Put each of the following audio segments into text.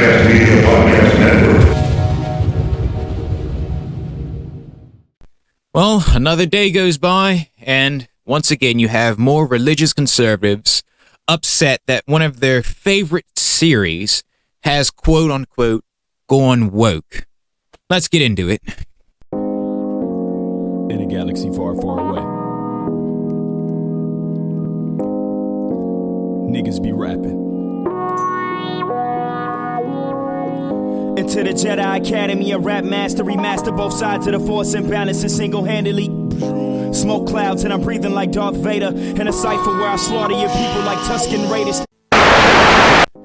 Transmedia Podcast Network. Well, another day goes by, and once again you have more religious conservatives upset that one of their favorite series has quote-unquote gone woke. Let's get into it. In a galaxy far, far away, niggas be rapping. Into the Jedi Academy, a rap master, remaster both sides of the force and balance it single-handedly. Smoke clouds and I'm breathing like Darth Vader in a cipher where I slaughter your people like Tusken Raiders.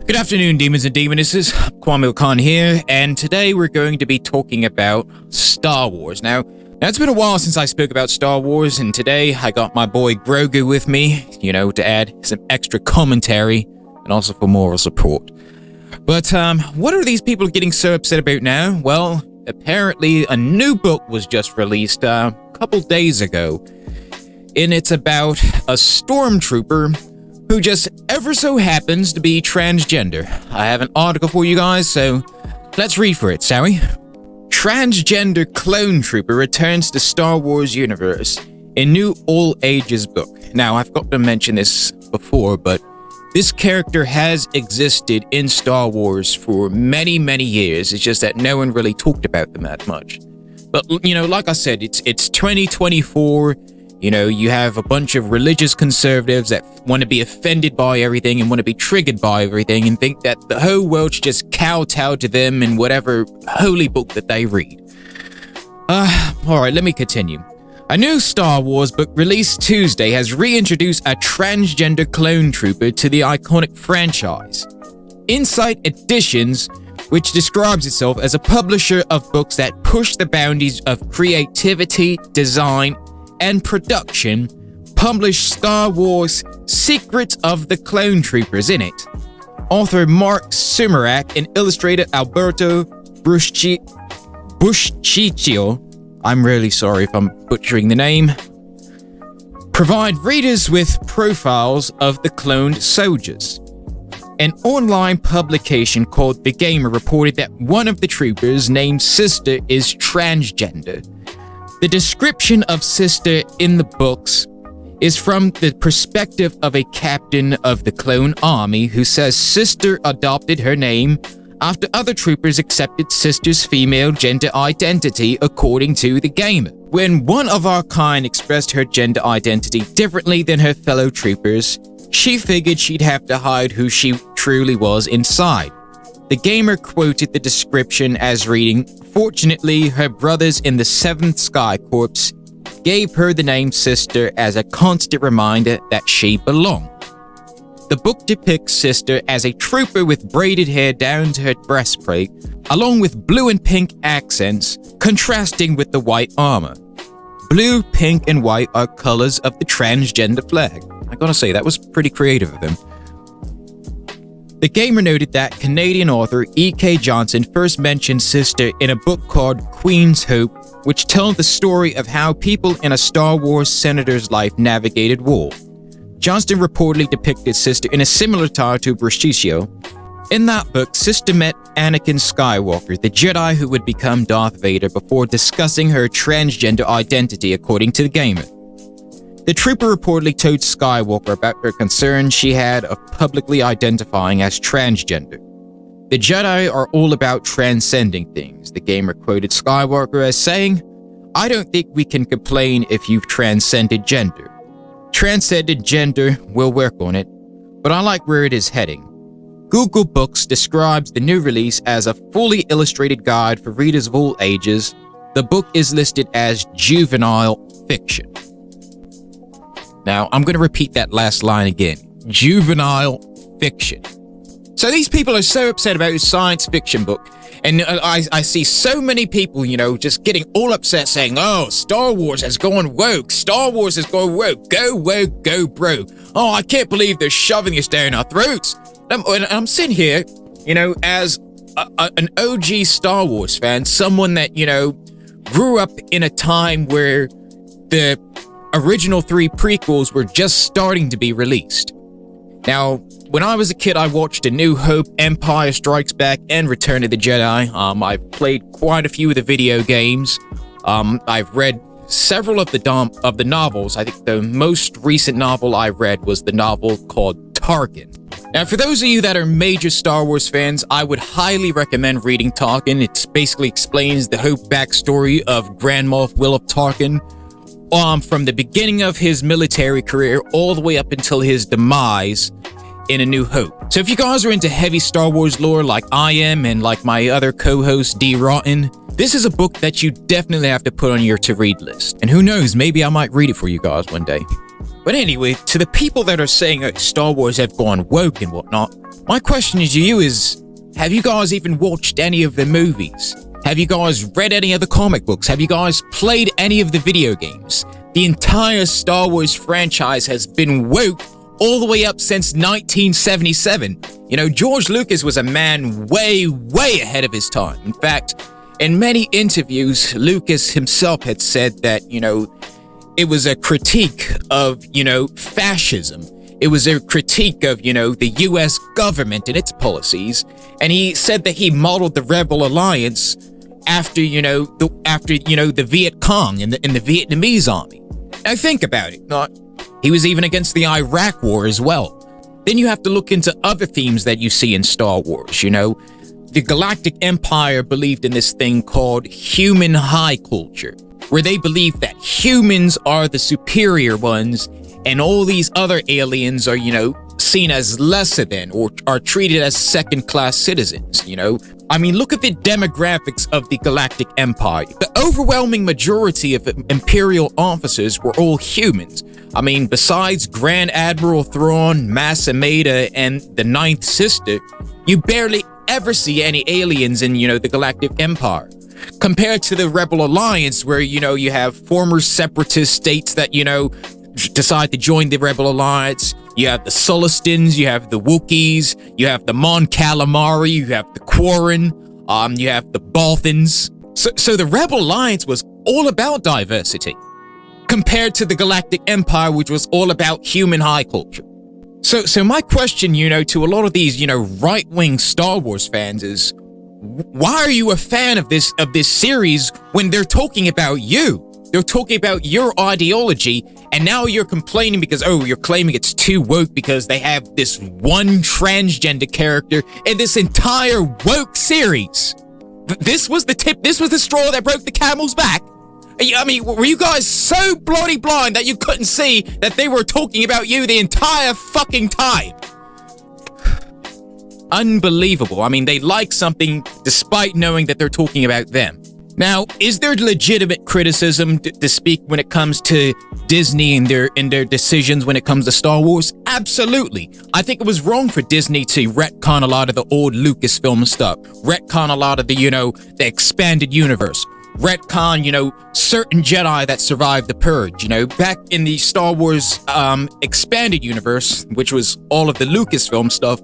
Good afternoon, demons and demonesses. Kwame Wahkan here, and today we're going to be talking about Star Wars. Now it's been a while since I spoke about Star Wars, and today I got my boy Grogu with me, to add some extra commentary and also for moral support. But what are these people getting so upset about now? Well, apparently a new book was just released a couple days ago, and it's about a stormtrooper who just ever so happens to be transgender. I have an article for you guys, so let's read for it, shall we? Transgender clone trooper returns to Star Wars universe in new all-ages book. Now, I've got to mention this before, but this character has existed in Star Wars for many, many years. It's just that no one really talked about them that much. But, like I said, it's 2024. You have a bunch of religious conservatives that want to be offended by everything and want to be triggered by everything and think that the whole world should just kowtow to them in whatever holy book that they read. Alright, let me continue. A new Star Wars book released Tuesday has reintroduced a transgender clone trooper to the iconic franchise. Insight Editions, which describes itself as a publisher of books that push the boundaries of creativity, design, and production, published Star Wars Secrets of the Clone Troopers in it. Author Mark Sumerak and illustrator Alberto Buscicchio, I'm really sorry if I'm butchering the name, provide readers with profiles of the cloned soldiers. An online publication called The Gamer reported that one of the troopers, named Sister, is transgender. The description of Sister in the books is from the perspective of a captain of the clone army who says Sister adopted her name after other troopers accepted Sister's female gender identity, according to The Gamer. When one of our kind expressed her gender identity differently than her fellow troopers, she figured she'd have to hide who she truly was inside. The Gamer quoted the description as reading, "Fortunately, her brothers in the 7th Sky Corps gave her the name Sister as a constant reminder that she belonged." The book depicts Sister as a trooper with braided hair down to her breastplate, along with blue and pink accents, contrasting with the white armor. Blue, pink, and white are colors of the transgender flag. I gotta say, that was pretty creative of them. The Gamer noted that Canadian author E.K. Johnson first mentioned Sister in a book called Queen's Hope, which tells the story of how people in a Star Wars senator's life navigated war. Johnston reportedly depicted Sister in a similar style to Buscicchio. In that book, Sister met Anakin Skywalker, the Jedi who would become Darth Vader, before discussing her transgender identity, according to The Gamer. The trooper reportedly told Skywalker about her concern she had of publicly identifying as transgender. The Jedi are all about transcending things, The Gamer quoted Skywalker as saying, "I don't think we can complain if you've transcended gender. Transcended gender, we'll work on it, but I like where it is heading." Google Books describes the new release as a fully illustrated guide for readers of all ages. The book is listed as juvenile fiction. Now, I'm going to repeat that last line again. Juvenile fiction. So these people are so upset about a science fiction book. And I see so many people, just getting all upset saying, "Oh, Star Wars has gone woke. Star Wars has gone woke. Go woke, go broke. Oh, I can't believe they're shoving this down our throats." And I'm sitting here, as an OG Star Wars fan, someone that, grew up in a time where the original 3 prequels were just starting to be released. Now, when I was a kid, I watched A New Hope, Empire Strikes Back, and Return of the Jedi. I've played quite a few of the video games. I've read several of the novels. I think the most recent novel I read was the novel called Tarkin. Now, for those of you that are major Star Wars fans, I would highly recommend reading Tarkin. It basically explains the Hope backstory of Grand Moff William Tarkin, from the beginning of his military career all the way up until his demise in A New Hope. So if you guys are into heavy Star Wars lore like I am and like my other co-host D Rotten, this is a book that you definitely have to put on your to-read list. And who knows, maybe I might read it for you guys one day. But anyway, to the people that are saying Star Wars have gone woke and whatnot, my question to you is, have you guys even watched any of the movies? Have you guys read any of the comic books? Have you guys played any of the video games? The entire Star Wars franchise has been woke all the way up since 1977. You know, George Lucas was a man way, way ahead of his time. In fact, in many interviews, Lucas himself had said that, it was a critique of, fascism. It was a critique of, the US government and its policies. And he said that he modeled the Rebel Alliance after, the Viet Cong and the Vietnamese army. Now think about it. He was even against the Iraq War as well. Then you have to look into other themes that you see in Star Wars, The Galactic Empire believed in this thing called human high culture, where they believe that humans are the superior ones and all these other aliens are, seen as lesser than or are treated as second-class citizens, I mean, look at the demographics of the Galactic Empire. The overwhelming majority of Imperial officers were all humans. I mean, besides Grand Admiral Thrawn, Massa Maida, and the Ninth Sister, you barely ever see any aliens in, the Galactic Empire. Compared to the Rebel Alliance, where, you have former separatist states that, decide to join the Rebel Alliance. You have the Sulistans, you have the Wookiees, you have the Mon Calamari, you have the Quarren, you have the Balthans. So the Rebel Alliance was all about diversity, compared to the Galactic Empire, which was all about human high culture. So my question, to a lot of these, right-wing Star Wars fans is, why are you a fan of this series when they're talking about you? They're talking about your ideology, and now you're complaining because, you're claiming it's too woke because they have this one transgender character in this entire woke series. This was the straw that broke the camel's back. I mean, were you guys so bloody blind that you couldn't see that they were talking about you the entire fucking time? Unbelievable. I mean, they like something despite knowing that they're talking about them. Now, is there legitimate criticism to speak when it comes to Disney and their decisions when it comes to Star Wars? Absolutely. I think it was wrong for Disney to retcon a lot of the old Lucasfilm stuff, retcon a lot of the, the expanded universe, retcon, certain Jedi that survived the Purge. Back in the Star Wars expanded universe, which was all of the Lucasfilm stuff,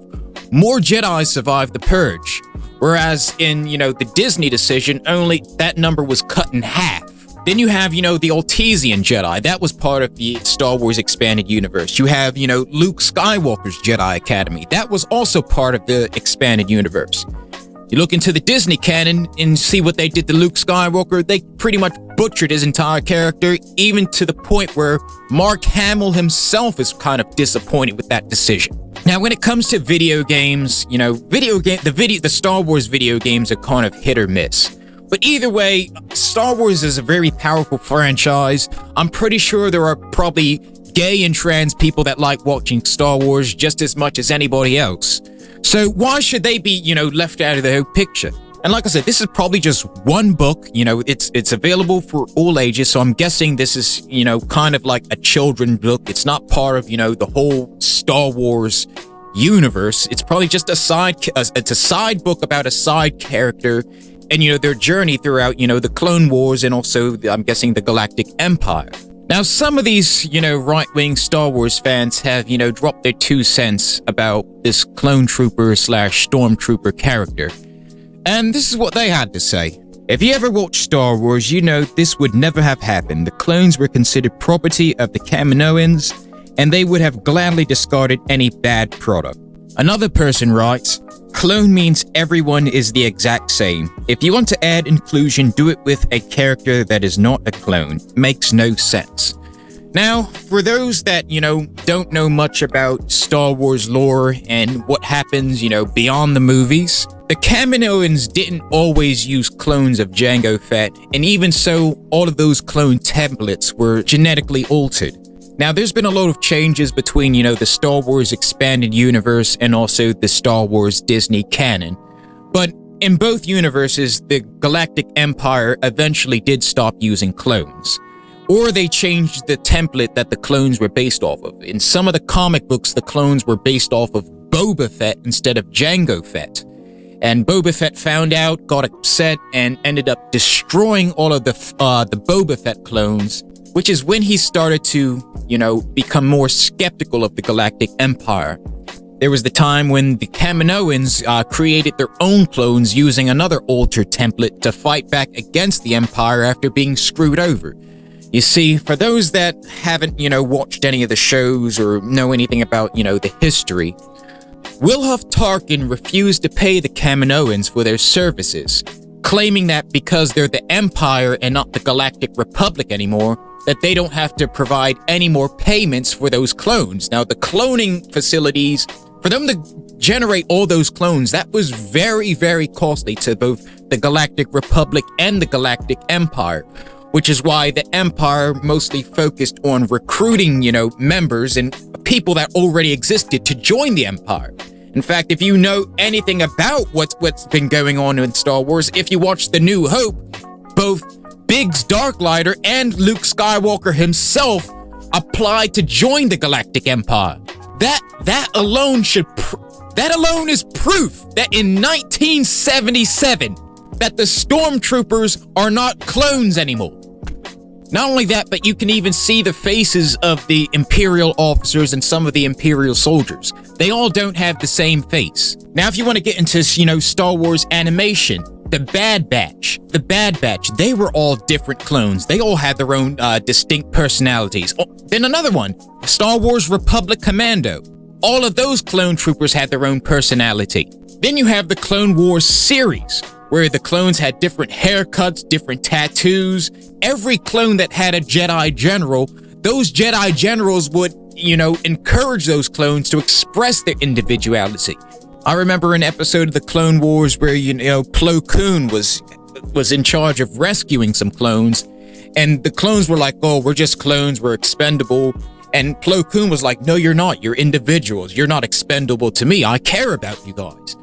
more Jedi survived the Purge. Whereas in, the Disney decision, only that number was cut in half. Then you have, the Altesian Jedi. That was part of the Star Wars expanded universe. You have, Luke Skywalker's Jedi Academy. That was also part of the expanded universe. You look into the Disney canon and see what they did to Luke Skywalker. They pretty much butchered his entire character, even to the point where Mark Hamill himself is kind of disappointed with that decision. Now, when it comes to video games, the Star Wars video games are kind of hit or miss. But either way, Star Wars is a very powerful franchise. I'm pretty sure there are probably gay and trans people that like watching Star Wars just as much as anybody else. So why should they be, left out of the whole picture? And like I said, this is probably just one book. It's available for all ages. So I'm guessing this is, kind of like a children's book. It's not part of, the whole Star Wars universe. It's probably just it's a side book about a side character and, their journey throughout, the Clone Wars and also, I'm guessing, the Galactic Empire. Now, some of these, right-wing Star Wars fans have, dropped their 2 cents about this clone trooper / stormtrooper character. And this is what they had to say. If you ever watched Star Wars, this would never have happened. The clones were considered property of the Kaminoans, and they would have gladly discarded any bad product. Another person writes, clone means everyone is the exact same. If you want to add inclusion, do it with a character that is not a clone. Makes no sense. Now, for those that, don't know much about Star Wars lore and what happens, beyond the movies, the Kaminoans didn't always use clones of Jango Fett, and even so, all of those clone templates were genetically altered. Now, there's been a lot of changes between, the Star Wars expanded universe and also the Star Wars Disney canon. But in both universes, the Galactic Empire eventually did stop using clones. Or they changed the template that the clones were based off of. In some of the comic books, the clones were based off of Boba Fett instead of Jango Fett. And Boba Fett found out, got upset, and ended up destroying all of the Boba Fett clones, which is when he started to, become more skeptical of the Galactic Empire. There was the time when the Kaminoans created their own clones using another altered template to fight back against the Empire after being screwed over. You see, for those that haven't, watched any of the shows or know anything about, the history, Wilhuff Tarkin refused to pay the Kaminoans for their services, claiming that because they're the Empire and not the Galactic Republic anymore, that they don't have to provide any more payments for those clones. Now, the cloning facilities, for them to generate all those clones, that was very, very costly to both the Galactic Republic and the Galactic Empire, which is why the Empire mostly focused on recruiting, members and people that already existed to join the Empire. In fact, if you know anything about what's been going on in Star Wars, if you watch The New Hope, both Biggs Darklighter and Luke Skywalker himself applied to join the Galactic Empire. That alone is proof that in 1977 that the stormtroopers are not clones anymore. Not only that, but you can even see the faces of the Imperial officers and some of the Imperial soldiers. They all don't have the same face. Now, if you want to get into, Star Wars animation, the Bad Batch, they were all different clones. They all had their own distinct personalities. Oh, then another one, Star Wars Republic Commando. All of those clone troopers had their own personality. Then you have the Clone Wars series, where the clones had different haircuts, different tattoos. Every clone that had a Jedi General, those Jedi Generals would, encourage those clones to express their individuality. I remember an episode of the Clone Wars where, Plo Koon was in charge of rescuing some clones, and the clones were like, oh, we're just clones, we're expendable. And Plo Koon was like, no, you're not, you're individuals, you're not expendable to me, I care about you guys.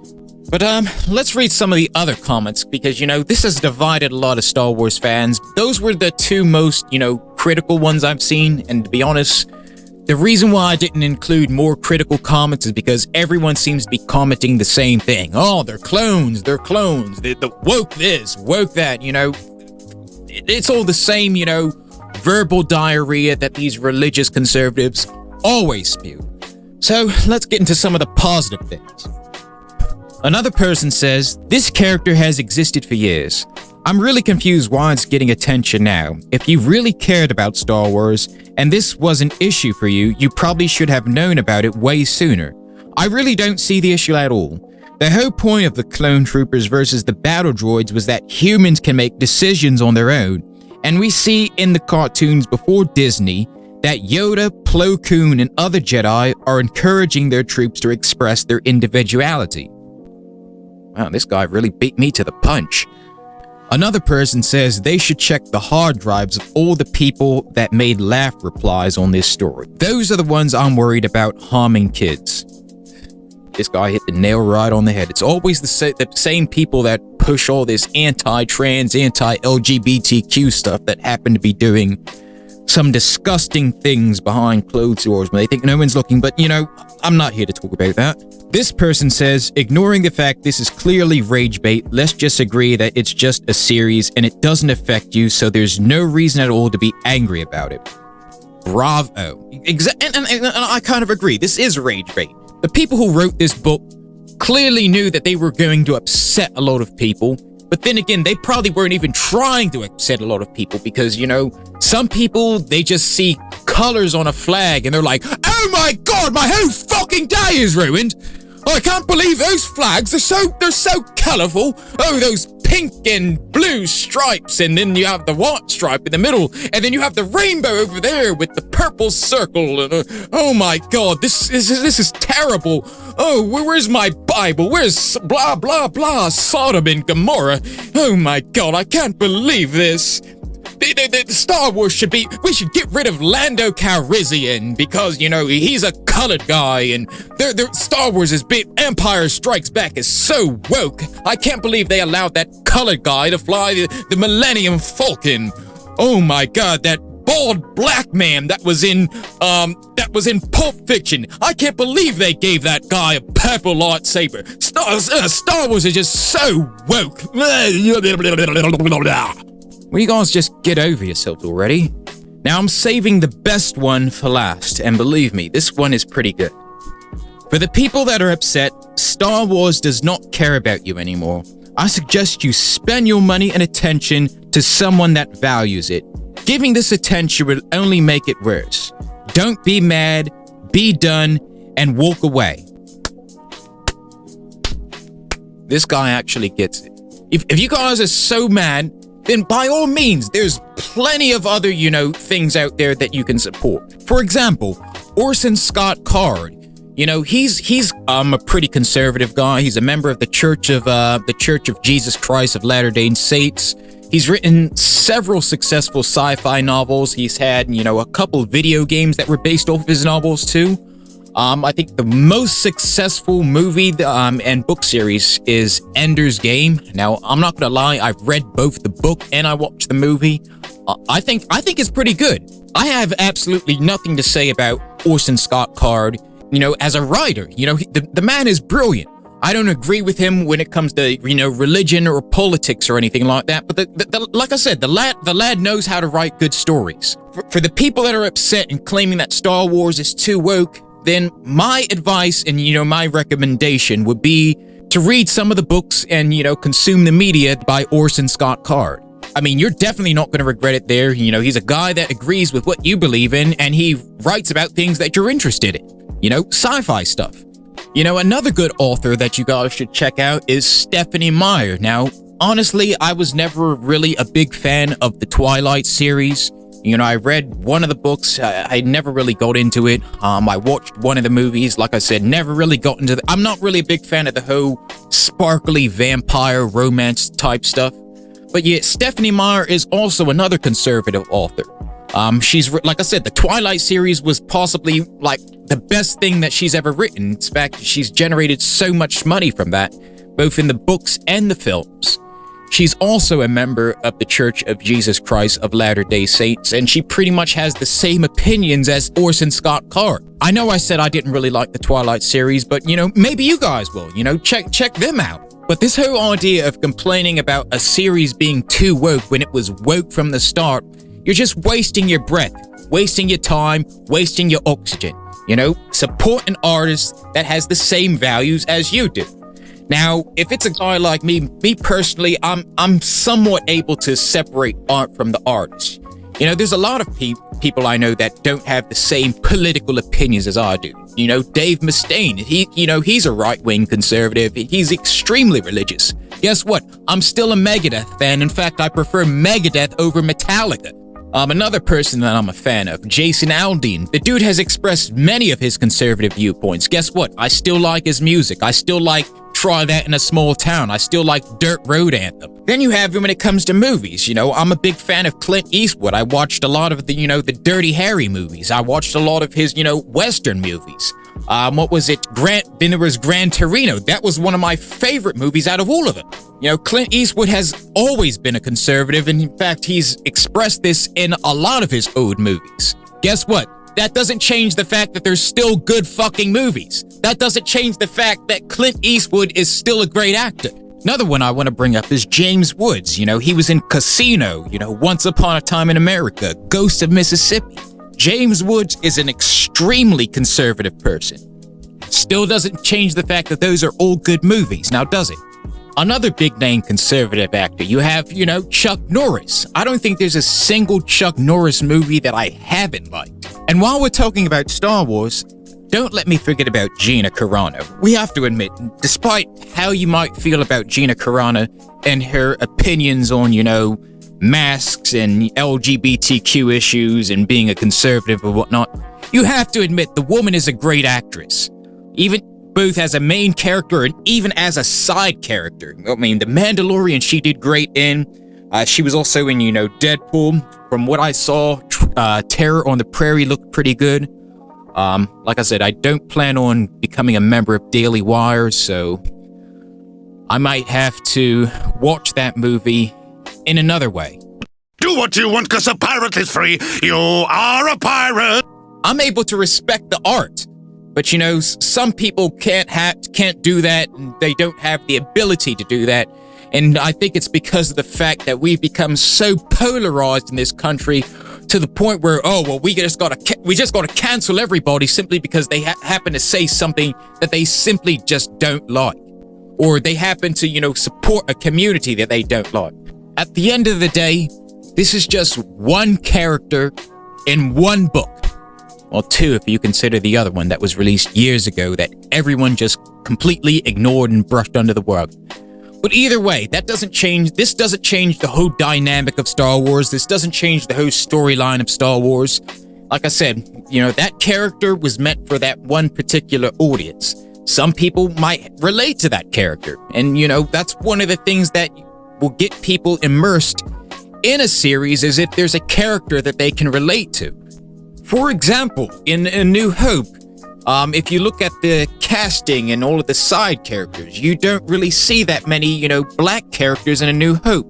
But let's read some of the other comments, because, this has divided a lot of Star Wars fans. Those were the two most, critical ones I've seen, and to be honest, the reason why I didn't include more critical comments is because everyone seems to be commenting the same thing. Oh, they're clones, they're woke this, woke that, It's all the same, verbal diarrhea that these religious conservatives always spew. So, let's get into some of the positive things. Another person says, this character has existed for years. I'm really confused why it's getting attention now. If you really cared about Star Wars, and this was an issue for you, you probably should have known about it way sooner. I really don't see the issue at all. The whole point of the clone troopers versus the battle droids was that humans can make decisions on their own, and we see in the cartoons before Disney that Yoda, Plo Koon, and other Jedi are encouraging their troops to express their individuality. Wow, this guy really beat me to the punch. Another person says they should check the hard drives of all the people that made laugh replies on this story. Those are the ones I'm worried about harming kids. This guy hit the nail right on the head. It's always the same people that push all this anti-trans, anti-LGBTQ stuff that happen to be doing some disgusting things behind closed doors when they think no one's looking, but I'm not here to talk about that. This person says, ignoring the fact this is clearly rage bait, let's just agree that it's just a series and it doesn't affect you, so there's no reason at all to be angry about it. Bravo. And I kind of agree, this is rage bait. The people who wrote this book clearly knew that they were going to upset a lot of people, but then again, they probably weren't even trying to upset a lot of people because, some people, they just see colors on a flag, and they're like, oh my god, my whole fucking day is ruined. Oh, I can't believe those flags, they're so colorful. Oh, those pink and blue stripes, and then you have the white stripe in the middle, and then you have the rainbow over there with the purple circle. And oh my god, this is terrible. Oh, where's my Bible? Where's blah blah blah Sodom and Gomorrah? Oh my god, I can't believe this. The Star Wars we should get rid of Lando Calrissian because, you know, he's a colored guy, and Star Wars is big. Empire Strikes Back is so woke. I can't believe they allowed that colored guy to fly the Millennium Falcon. Oh my god, that bald black man that was in Pulp Fiction. I can't believe they gave that guy a purple lightsaber. Star Wars is just so woke. Will you guys just get over yourselves already? Now I'm saving the best one for last, and believe me, this one is pretty good. For the people that are upset, Star Wars does not care about you anymore. I suggest you spend your money and attention to someone that values it. Giving this attention will only make it worse. Don't be mad, be done, and walk away. This guy actually gets it. If you guys are so mad, then by all means, there's plenty of other, you know, things out there that you can support. For example, Orson Scott Card. You know, he's a pretty conservative guy. He's a member of the Church of Jesus Christ of Latter-day Saints. He's written several successful sci-fi novels. He's had, you know, a couple video games that were based off of his novels too. I think the most successful movie and book series is Ender's Game. Now, I'm not gonna lie, I've read both the book and I watched the movie. I think it's pretty good. I have absolutely nothing to say about Orson Scott Card. You know, as a writer, you know, the man is brilliant. I don't agree with him when it comes to, you know, religion or politics or anything like that. But like I said, the lad knows how to write good stories. For the people that are upset and claiming that Star Wars is too woke, then my advice and, you know, my recommendation would be to read some of the books and, you know, consume the media by Orson Scott Card. I mean, you're definitely not going to regret it there. You know, he's a guy that agrees with what you believe in, and he writes about things that you're interested in. You know, sci-fi stuff. You know, another good author that you guys should check out is Stephanie Meyer. Now, honestly, I was never really a big fan of the Twilight series. You know, I read one of the books. I never really got into it. I watched one of the movies. Like I said, never really got into I'm not really a big fan of the whole sparkly vampire romance type stuff. But yeah, Stephanie Meyer is also another conservative author. She's, like I said, the Twilight series was possibly like the best thing that she's ever written. In fact, she's generated so much money from that, both in the books and the films. She's also a member of the Church of Jesus Christ of Latter-day Saints, and she pretty much has the same opinions as Orson Scott Card. I know I said I didn't really like the Twilight series, but, you know, maybe you guys will, you know, check them out. But this whole idea of complaining about a series being too woke when it was woke from the start, you're just wasting your breath, wasting your time, wasting your oxygen. You know, support an artist that has the same values as you do. Now, if it's a guy like me personally, I'm somewhat able to separate art from the artist. You know, there's a lot of people I know that don't have the same political opinions as I do. You know, Dave Mustaine, he's a right-wing conservative. He's extremely religious. Guess what? I'm still a Megadeth fan. In fact, I prefer Megadeth over Metallica. Another person that I'm a fan of, Jason Aldean. The dude has expressed many of his conservative viewpoints. Guess what? I still like his music. I still like Try That in a Small Town. I still like Dirt Road Anthem. Then you have him when it comes to movies. You know, I'm a big fan of Clint Eastwood. I watched a lot of the, you know, the Dirty Harry movies. I watched a lot of his, you know, Western movies. What was it? Then there was Gran Torino. That was one of my favorite movies out of all of them. You know, Clint Eastwood has always been a conservative, and in fact, he's expressed this in a lot of his old movies. Guess what? That doesn't change the fact that there's still good fucking movies. That doesn't change the fact that Clint Eastwood is still a great actor. Another one I want to bring up is James Woods. You know, he was in Casino, you know, Once Upon a Time in America, Ghost of Mississippi. James Woods is an extremely conservative person. Still doesn't change the fact that those are all good movies, now does it? Another big-name conservative actor, you have, you know, Chuck Norris. I don't think there's a single Chuck Norris movie that I haven't liked. And while we're talking about Star Wars, don't let me forget about Gina Carano. We have to admit, despite how you might feel about Gina Carano and her opinions on, masks and LGBTQ issues and being a conservative or whatnot, you have to admit the woman is a great actress. Even both as a main character and even as a side character. I mean, The Mandalorian she did great in. She was also in, Deadpool. From what I saw, Terror on the Prairie looked pretty good. Like I said, I don't plan on becoming a member of Daily Wire, so I might have to watch that movie in another way. Do what you want, cause a pirate is free. You are a pirate. I'm able to respect the art, but some people can't do that, and they don't have the ability to do that. And I think it's because of the fact that we've become so polarized in this country to the point where, we just gotta cancel everybody simply because they happen to say something that they simply just don't like, or they happen to support a community that they don't like. At the end of the day, this is just one character in one book. Well, two if you consider the other one that was released years ago that everyone just completely ignored and brushed under the rug. But either way, this doesn't change the whole dynamic of Star Wars. This doesn't change the whole storyline of Star Wars. Like I said, that character was meant for that one particular audience. Some people might relate to that character. And, that's one of the things that will get people immersed in a series is if there's a character that they can relate to. For example, in A New Hope, if you look at the casting and all of the side characters, you don't really see that many, black characters in A New Hope.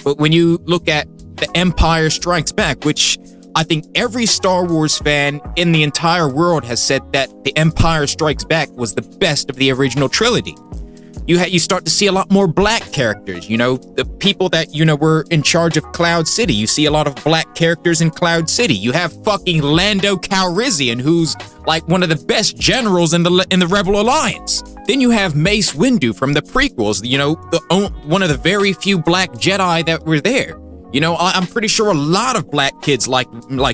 But when you look at The Empire Strikes Back, which I think every Star Wars fan in the entire world has said that The Empire Strikes Back was the best of the original trilogy. You start to see a lot more black characters, the people that, were in charge of Cloud City. You see a lot of black characters in Cloud City. You have fucking Lando Calrissian, who's like one of the best generals in the Rebel Alliance. Then you have Mace Windu from the prequels, one of the very few black Jedi that were there. I'm pretty sure a lot of black kids like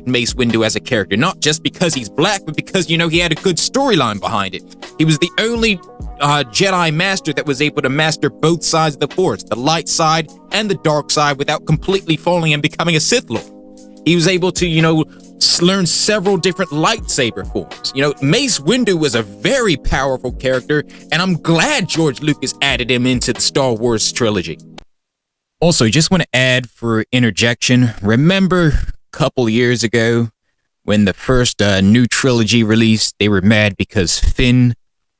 Mace Windu as a character, not just because he's black, but because, he had a good storyline behind it. He was the only Jedi master that was able to master both sides of the Force, the light side and the dark side, without completely falling and becoming a Sith Lord. He was able to, learn several different lightsaber forms. Mace Windu was a very powerful character, and I'm glad George Lucas added him into the Star Wars trilogy. Also, just want to add for interjection, remember a couple years ago when the first new trilogy released, they were mad because Finn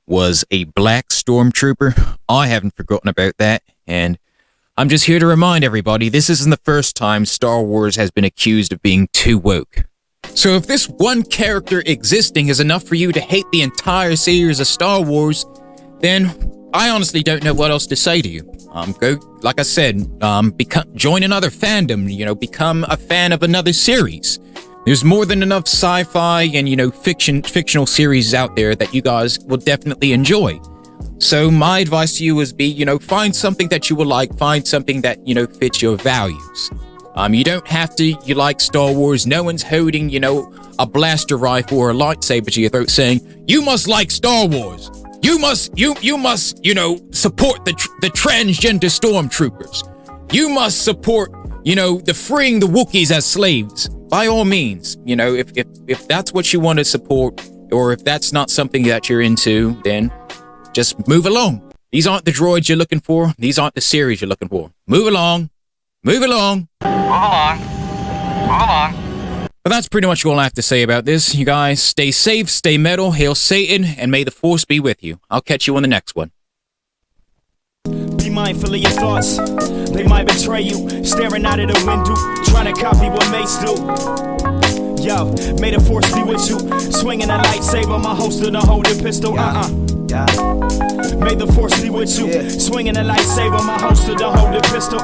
was a black stormtrooper? I haven't forgotten about that, and I'm just here to remind everybody this isn't the first time Star Wars has been accused of being too woke. So if this one character existing is enough for you to hate the entire series of Star Wars, then I honestly don't know what else to say to you. Go, like I said, join another fandom, become a fan of another series. There's more than enough sci-fi and, fictional series out there that you guys will definitely enjoy. So my advice to you is find something that you will like, find something that, fits your values. You don't have to, you like Star Wars, no one's holding, a blaster rifle or a lightsaber to your throat saying, you must like Star Wars. You must, support the transgender stormtroopers. You must support, the freeing the Wookiees as slaves. By all means, if that's what you want to support, or if that's not something that you're into, then just move along. These aren't the droids you're looking for. These aren't the series you're looking for. Move along. Move along. Move along. Move along. But that's pretty much all I have to say about this. You guys, stay safe, stay metal, hail Satan, and may the Force be with you. I'll catch you on the next one. Be mindful of your thoughts. They might betray you. Staring out of the window, trying to copy what mates do. Yo, may the Force be with you. Swinging a lightsaber, my holster to hold a pistol. May the Force be with you. Swinging a lightsaber, my holster to hold a pistol.